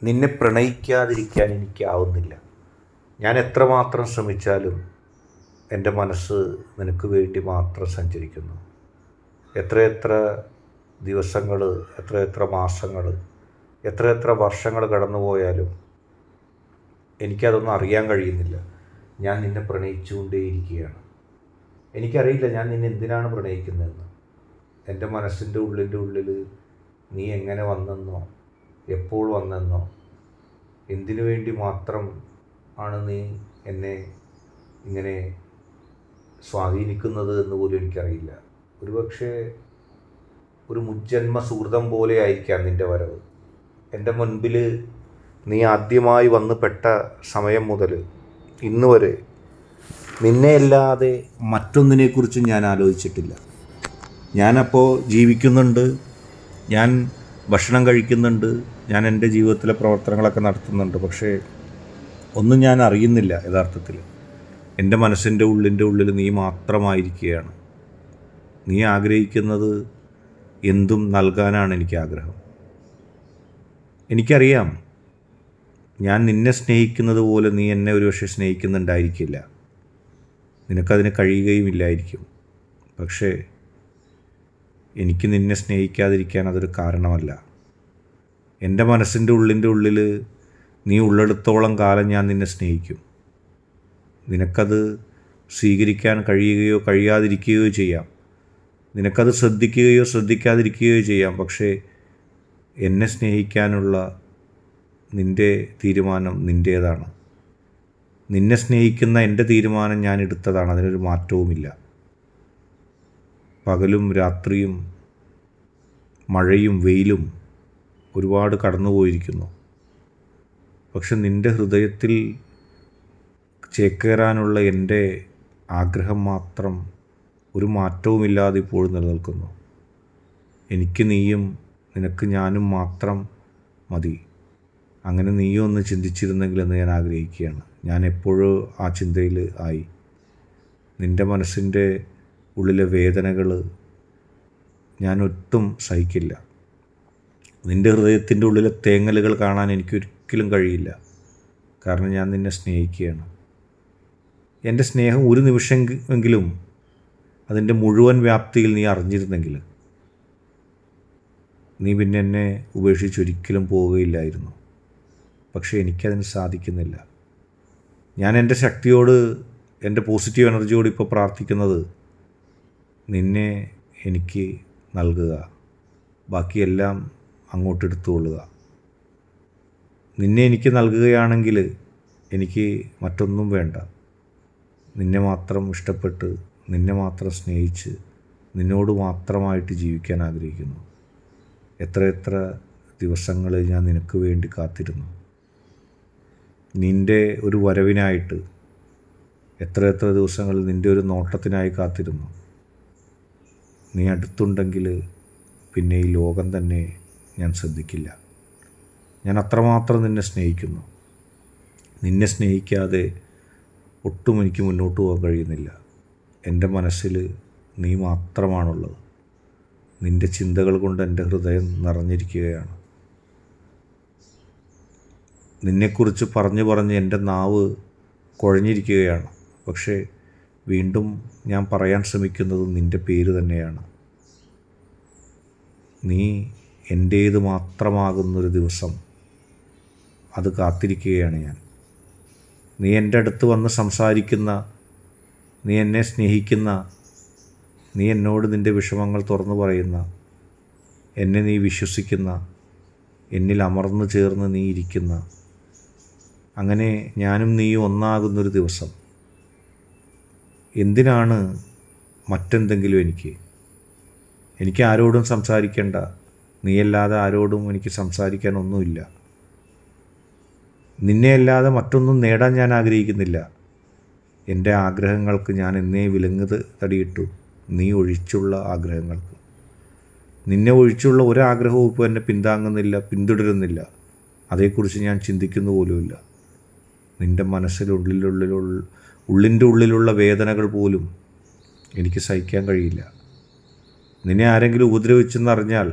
നിന്നെ പ്രണയിക്കാതിരിക്കാൻ എനിക്കാവുന്നില്ല. ഞാൻ എത്രമാത്രം ശ്രമിച്ചാലും എൻ്റെ മനസ്സ് നിനക്ക് വേണ്ടി മാത്രം സഞ്ചരിക്കുന്നു. എത്രയെത്ര ദിവസങ്ങൾ, എത്രയെത്ര മാസങ്ങൾ, എത്രയെത്ര വർഷങ്ങൾ കടന്നുപോയാലും എനിക്കതൊന്നും അറിയാൻ കഴിയുന്നില്ല. ഞാൻ നിന്നെ പ്രണയിച്ചുകൊണ്ടേയിരിക്കുകയാണ്. എനിക്കറിയില്ല ഞാൻ നിന്നെ എന്തിനാണ് പ്രണയിക്കുന്നതെന്ന്. എൻ്റെ മനസ്സിൻ്റെ ഉള്ളിൽ നീ എങ്ങനെ വന്നെന്നോ, എപ്പോൾ വന്നെന്നോ, എന്തിനു വേണ്ടി മാത്രം ആണ് നീ എന്നെ ഇങ്ങനെ സ്വാധീനിക്കുന്നത് എന്ന് പോലും എനിക്കറിയില്ല. ഒരുപക്ഷെ ഒരു മുജ്ജന്മ സുഹൃതം പോലെ ആയിരിക്കാം നിൻ്റെ വരവ്. എൻ്റെ മുൻപിൽ നീ ആദ്യമായി വന്ന് പെട്ട സമയം മുതൽ ഇന്ന് വരെ നിന്നെയല്ലാതെ മറ്റൊന്നിനെക്കുറിച്ചും ഞാൻ ആലോചിച്ചിട്ടില്ല. ഞാനപ്പോൾ ജീവിക്കുന്നുണ്ട്, ഞാൻ ഭക്ഷണം കഴിക്കുന്നുണ്ട്, ഞാൻ എൻ്റെ ജീവിതത്തിലെ പ്രവർത്തനങ്ങളൊക്കെ നടത്തുന്നുണ്ട്. പക്ഷേ ഒന്നും ഞാൻ അറിയുന്നില്ല. യഥാർത്ഥത്തിൽ എൻ്റെ മനസ്സിൻ്റെ ഉള്ളിൽ നീ മാത്രമായിരിക്കുകയാണ്. നീ ആഗ്രഹിക്കുന്നത് എന്തും നൽകാനാണ് എനിക്ക് ആഗ്രഹം. എനിക്കറിയാം ഞാൻ നിന്നെ സ്നേഹിക്കുന്നത് പോലെ നീ എന്നെ ഒരുപക്ഷെ സ്നേഹിക്കുന്നുണ്ടായിരിക്കില്ല, നിനക്കതിന് കഴിയുകയുമില്ലായിരിക്കും. പക്ഷേ എനിക്ക് നിന്നെ സ്നേഹിക്കാതിരിക്കാൻ അതൊരു കാരണമല്ല. എൻ്റെ മനസ്സിൻ്റെ ഉള്ളിൽ നീ ഉള്ളിടത്തോളം കാലം ഞാൻ നിന്നെ സ്നേഹിക്കും. നിനക്കത് സ്വീകരിക്കാൻ കഴിയുകയോ കഴിയാതിരിക്കുകയോ ചെയ്യാം, നിനക്കത് ശ്രദ്ധിക്കുകയോ ശ്രദ്ധിക്കാതിരിക്കുകയോ ചെയ്യാം. പക്ഷേ എന്നെ സ്നേഹിക്കാനുള്ള നിൻ്റെ തീരുമാനം നിൻ്റേതാണ്. നിന്നെ സ്നേഹിക്കുന്ന എൻ്റെ തീരുമാനം ഞാൻ എടുത്തതാണ്. അതിനൊരു മാറ്റവുമില്ല. പകലും രാത്രിയും മഴയും വെയിലും ഒരുപാട് കടന്നുപോയിരിക്കുന്നു. പക്ഷെ നിൻ്റെ ഹൃദയത്തിൽ ചേക്കേറാനുള്ള എൻ്റെ ആഗ്രഹം മാത്രം ഒരു മാറ്റവുമില്ലാതെ ഇപ്പോഴും നിലനിൽക്കുന്നു. എനിക്ക് നീയും നിനക്ക് ഞാനും മാത്രം മതി. അങ്ങനെ നീയും ഒന്ന് ചിന്തിച്ചിരുന്നെങ്കിലെന്ന് ഞാൻ ആഗ്രഹിക്കുകയാണ്. ഞാൻ എപ്പോഴും ആ ചിന്തയിൽ ആയി. നിൻ്റെ മനസ്സിൻ്റെ ഉള്ളിലെ വേദനകൾ ഞാൻ ഒട്ടും സഹിക്കില്ല. നിൻ്റെ ഹൃദയത്തിൻ്റെ ഉള്ളിലെ തേങ്ങലുകൾ കാണാൻ എനിക്കൊരിക്കലും കഴിയില്ല. കാരണം ഞാൻ നിന്നെ സ്നേഹിക്കുകയാണ്. എൻ്റെ സ്നേഹം ഒരു നിമിഷമെങ്കിലും അതിൻ്റെ മുഴുവൻ വ്യാപ്തിയിൽ നീ അറിഞ്ഞിരുന്നെങ്കിൽ നീ പിന്നെ എന്നെ ഉപേക്ഷിച്ചൊരിക്കലും പോവുകയില്ലായിരുന്നു. പക്ഷേ എനിക്കതിന് സാധിക്കുന്നില്ല. ഞാൻ എൻ്റെ ശക്തിയോട്, എൻ്റെ പോസിറ്റീവ് എനർജിയോട് ഇപ്പോൾ പ്രാർത്ഥിക്കുന്നത് നിന്നെ എനിക്ക് നൽകുക, ബാക്കിയെല്ലാം അങ്ങോട്ട് എടുത്തുകൊള്ളുക. നിന്നെ എനിക്ക് നൽകുകയാണെങ്കിൽ എനിക്ക് മറ്റൊന്നും വേണ്ട. നിന്നെ മാത്രം ഇഷ്ടപ്പെട്ട്, നിന്നെ മാത്രം സ്നേഹിച്ച്, നിന്നോട് മാത്രമായിട്ട് ജീവിക്കാൻ ആഗ്രഹിക്കുന്നു. എത്രയെത്ര ദിവസങ്ങൾ ഞാൻ നിനക്ക് വേണ്ടി കാത്തിരുന്നു. നിൻ്റെ ഒരു വരവിനായിട്ട് എത്രയെത്ര ദിവസങ്ങൾ നിൻ്റെ ഒരു നോട്ടത്തിനായി കാത്തിരുന്നു. നീ അടുത്തുണ്ടെങ്കിൽ പിന്നെ ഈ ലോകം തന്നെ ഞാൻ ശ്രദ്ധിക്കില്ല. ഞാൻ അത്രമാത്രം നിന്നെ സ്നേഹിക്കുന്നു. നിന്നെ സ്നേഹിക്കാതെ ഒട്ടും എനിക്ക് മുന്നോട്ട് പോകാൻ കഴിയുന്നില്ല. എൻ്റെ മനസ്സിൽ നീ മാത്രമാണുള്ളത്. നിൻ്റെ ചിന്തകൾ കൊണ്ട് എൻ്റെ ഹൃദയം നിറഞ്ഞിരിക്കുകയാണ്. നിന്നെക്കുറിച്ച് പറഞ്ഞ് എൻ്റെ നാവ് കുഴഞ്ഞിരിക്കുകയാണ്. പക്ഷേ വീണ്ടും ഞാൻ പറയാൻ ശ്രമിക്കുന്നത് നിൻ്റെ പേര് തന്നെയാണ്. നീ എൻ്റേത് മാത്രമാകുന്നൊരു ദിവസം, അത് കാത്തിരിക്കുകയാണ് ഞാൻ. നീ എൻ്റെ അടുത്ത് വന്ന് സംസാരിക്കുന്ന, നീ എന്നെ സ്നേഹിക്കുന്ന, നീ എന്നോട് നിൻ്റെ വിഷമങ്ങൾ തുറന്നു പറയുന്ന, എന്നെ നീ വിശ്വസിക്കുന്ന, എന്നിൽ അമർന്നു ചേർന്ന് നീ ഇരിക്കുന്ന, അങ്ങനെ ഞാനും നീയും ഒന്നാകുന്നൊരു ദിവസം. എന്തിനാണ് മറ്റെന്തെങ്കിലും എനിക്ക് ആരോടും സംസാരിക്കേണ്ട. നീയല്ലാതെ ആരോടും എനിക്ക് സംസാരിക്കാൻ ഒന്നുമില്ല. നിന്നെയല്ലാതെ മറ്റൊന്നും നേടാൻ ഞാൻ ആഗ്രഹിക്കുന്നില്ല. എൻ്റെ ആഗ്രഹങ്ങൾക്ക് ഞാൻ എന്നേ വിലങ്ങ് തടിയിട്ടു, നീ ഒഴിച്ചുള്ള ആഗ്രഹങ്ങൾക്ക്. നിന്നെ ഒഴിച്ചുള്ള ഒരാഗ്രഹവും ഇപ്പോൾ എന്നെ പിന്താങ്ങുന്നില്ല, പിന്തുടരുന്നില്ല. അതേക്കുറിച്ച് ഞാൻ ചിന്തിക്കുന്നു പോലുമില്ല. നിൻ്റെ ഉള്ളിൻ്റെ ഉള്ളിലുള്ള വേദനകൾ പോലും എനിക്ക് സഹിക്കാൻ കഴിയില്ല. നിന്നെ ആരെങ്കിലും ഉപദ്രവിച്ചെന്നറിഞ്ഞാൽ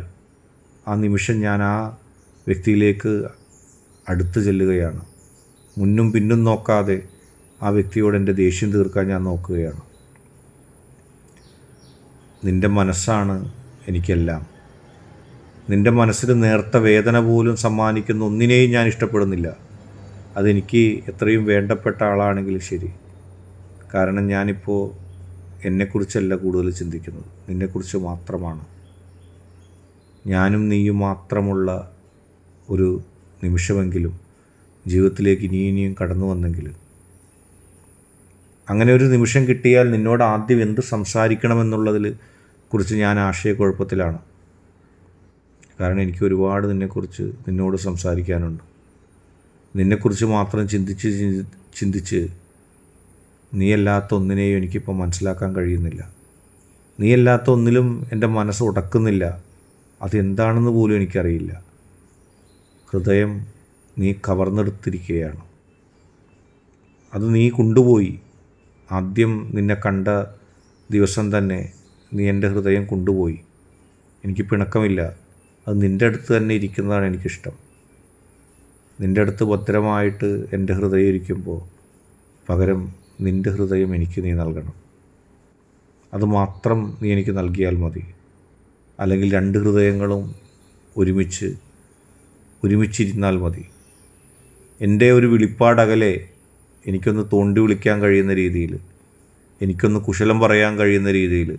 ആ നിമിഷം ഞാൻ ആ വ്യക്തിയിലേക്ക് അടുത്ത് ചെല്ലുകയാണ്. മുന്നും പിന്നും നോക്കാതെ ആ വ്യക്തിയോട് എൻ്റെ ദേഷ്യം തീർക്കാൻ ഞാൻ നോക്കുകയാണ്. നിൻ്റെ മനസ്സാണ് എനിക്കെല്ലാം. നിൻ്റെ മനസ്സിൽ നേർത്ത വേദന പോലും സമ്മാനിക്കുന്ന ഒന്നിനെയും ഞാൻ ഇഷ്ടപ്പെടുന്നില്ല. അതെനിക്ക് എത്രയും വേണ്ടപ്പെട്ട ആളാണെങ്കിലും ശരി. കാരണം ഞാനിപ്പോൾ എന്നെക്കുറിച്ചല്ല കൂടുതൽ ചിന്തിക്കുന്നത്, നിന്നെക്കുറിച്ച് മാത്രമാണ്. ഞാനും നീയും മാത്രമുള്ള ഒരു നിമിഷമെങ്കിലും ജീവിതത്തിലേക്ക് ഇനിയും കടന്നു വന്നെങ്കിൽ, അങ്ങനെ ഒരു നിമിഷം കിട്ടിയാൽ നിന്നോട് ആദ്യം എന്ത് സംസാരിക്കണമെന്നുള്ളതിൽ കുറിച്ച് ഞാൻ ആശയക്കുഴപ്പത്തിലാണ്. കാരണം എനിക്ക് ഒരുപാട് നിന്നോട് സംസാരിക്കാനുണ്ട്. നിന്നെക്കുറിച്ച് മാത്രം ചിന്തിച്ച് നീയല്ലാത്ത ഒന്നിനെയും എനിക്കിപ്പോൾ മനസ്സിലാക്കാൻ കഴിയുന്നില്ല. നീയല്ലാത്ത ഒന്നിലും എൻ്റെ മനസ്സ് ഉടക്കുന്നില്ല. അതെന്താണെന്ന് പോലും എനിക്കറിയില്ല. ഹൃദയം നീ കവർന്നെടുത്തിരിക്കുകയാണ്. അത് നീ കൊണ്ടുപോയി. ആദ്യം നിന്നെ കണ്ട ദിവസം തന്നെ നീ എൻ്റെ ഹൃദയം കൊണ്ടുപോയി. എനിക്ക് പിണക്കമില്ല. അത് നിൻ്റെ അടുത്ത് തന്നെ ഇരിക്കുന്നതാണ് എനിക്കിഷ്ടം. നിൻ്റെ അടുത്ത് ഭദ്രമായിട്ട് എൻ്റെ ഹൃദയം ഇരിക്കുമ്പോൾ പകരം നിൻ്റെ ഹൃദയം എനിക്ക് നീ നൽകണം. അത് മാത്രം നീ എനിക്ക് നൽകിയാൽ മതി. അല്ലെങ്കിൽ രണ്ട് ഹൃദയങ്ങളും ഒരുമിച്ചിരുന്നാൽ മതി. എൻ്റെ ഒരു വിളിപ്പാടകലെ എനിക്കൊന്ന് തോണ്ടി വിളിക്കാൻ കഴിയുന്ന രീതിയിൽ, എനിക്കൊന്ന് കുശലം പറയാൻ കഴിയുന്ന രീതിയിൽ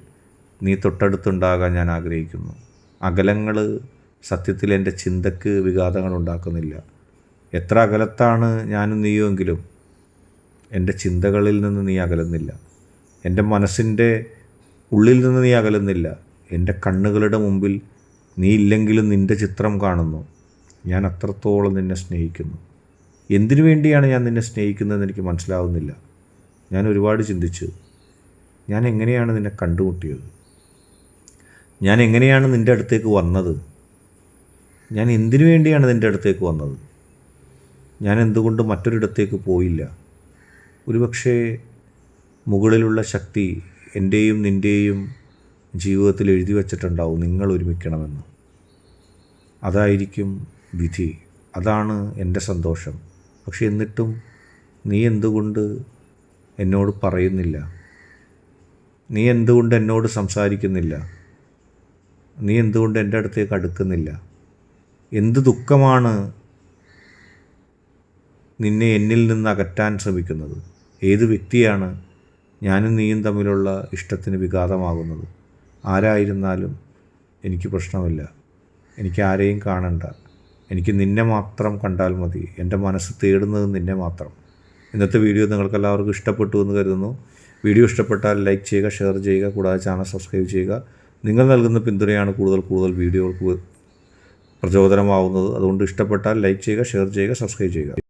നീ തൊട്ടടുത്തുണ്ടാകാൻ ഞാൻ ആഗ്രഹിക്കുന്നു. അകലങ്ങൾ സത്യത്തിൽ എൻ്റെ ചിന്തയ്ക്ക് വിഘാതങ്ങൾ ഉണ്ടാക്കുന്നില്ല. എത്ര അകലത്താണ് ഞാനും നീയുമെങ്കിലും എൻ്റെ ചിന്തകളിൽ നിന്ന് നീ അകലുന്നില്ല. എൻ്റെ മനസ്സിൻ്റെ ഉള്ളിൽ നിന്ന് നീ അകലുന്നില്ല. എൻ്റെ കണ്ണുകളുടെ മുമ്പിൽ നീ ഇല്ലെങ്കിലും നിൻ്റെ ചിത്രം കാണുന്നു. ഞാൻ അത്രത്തോളം നിന്നെ സ്നേഹിക്കുന്നു. എന്തിനു വേണ്ടിയാണ് ഞാൻ നിന്നെ സ്നേഹിക്കുന്നതെന്ന് എനിക്ക് മനസ്സിലാവുന്നില്ല. ഞാൻ ഒരുപാട് ചിന്തിച്ചു. ഞാൻ എങ്ങനെയാണ് നിന്നെ കണ്ടുമുട്ടിയത്? ഞാൻ എങ്ങനെയാണ് നിൻ്റെ അടുത്തേക്ക് വന്നത്? ഞാൻ എന്തിനു വേണ്ടിയാണ് നിൻ്റെ അടുത്തേക്ക് വന്നത്? ഞാൻ എന്തുകൊണ്ട് മറ്റൊരിടത്തേക്ക് പോയില്ല? ഒരുപക്ഷേ മുകളിലുള്ള ശക്തി എൻ്റെയും നിൻ്റെയും ജീവിതത്തിൽ എഴുതി വച്ചിട്ടുണ്ടാവും, നിങ്ങൾ ഒരുമിക്കണമെന്ന്. അതായിരിക്കും വിധി. അതാണ് എൻ്റെ സന്തോഷം. പക്ഷെ എന്നിട്ടും നീ എന്തുകൊണ്ട് എന്നോട് പറയുന്നില്ല? നീ എന്തുകൊണ്ട് എന്നോട് സംസാരിക്കുന്നില്ല? നീ എന്തുകൊണ്ട് എൻ്റെ അടുത്തേക്ക് അടുക്കുന്നില്ല? എന്ത് ദുഃഖമാണ് നിന്നെ എന്നിൽ നിന്ന് അകറ്റാൻ ശ്രമിക്കുന്നത്? ഏത് വ്യക്തിയാണ് ഞാനും നീയും തമ്മിലുള്ള ഇഷ്ടത്തിന് വിഘാതമാകുന്നത്? ആരായിരുന്നാലും എനിക്ക് പ്രശ്നമില്ല. എനിക്ക് ആരെയും കാണണ്ട. എനിക്ക് നിന്നെ മാത്രം കണ്ടാൽ മതി. എൻ്റെ മനസ്സ് തേടുന്നത് നിന്നെ മാത്രം. ഇന്നത്തെ വീഡിയോ നിങ്ങൾക്കെല്ലാവർക്കും ഇഷ്ടപ്പെട്ടു എന്ന് കരുതുന്നു. വീഡിയോ ഇഷ്ടപ്പെട്ടാൽ ലൈക്ക് ചെയ്യുക, ഷെയർ ചെയ്യുക, കൂടാതെ ചാനൽ സബ്സ്ക്രൈബ് ചെയ്യുക. നിങ്ങൾ നൽകുന്ന പിന്തുണയാണ് കൂടുതൽ വീഡിയോകൾക്ക് പ്രചോദനമാവുന്നത്. അതുകൊണ്ട് ഇഷ്ടപ്പെട്ടാൽ ലൈക്ക് ചെയ്യുക, ഷെയർ ചെയ്യുക, സബ്സ്ക്രൈബ് ചെയ്യുക.